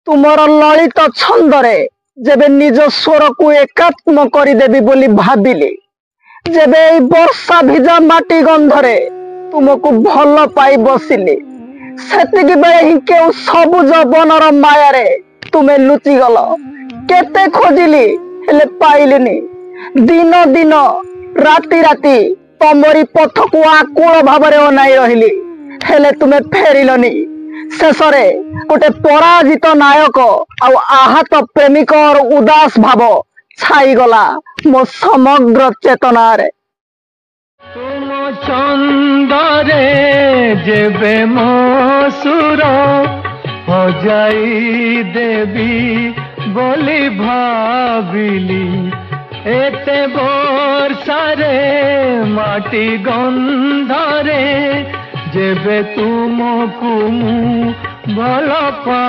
तुमर ललित छंदरे जेबे निज स्वर को एकात्म करदेवी बोली भाविली जेबे वर्षा भिजा माटी गंधरे तुमको भल पाई बसिली सेतिकी बेले ही केउ सबुज बनर मायारे तुमे लुचि गल केते खोजिली हेले पाइलिनी दिन दिन राति राति तमरी पथ को आकुल भावरे अनाई रहिली हेले तुमे फेरिलनी शेषरे गोटे पराजित नायक आउ आहत प्रेमिक और उदास भाव छाई गला मो समग्र चेतना रे तुम चंदरे जेबे मो सुर हो जाई देवी बोली भाविली एते वर्षारे माटी गंधरे जेबे तुमको भल पा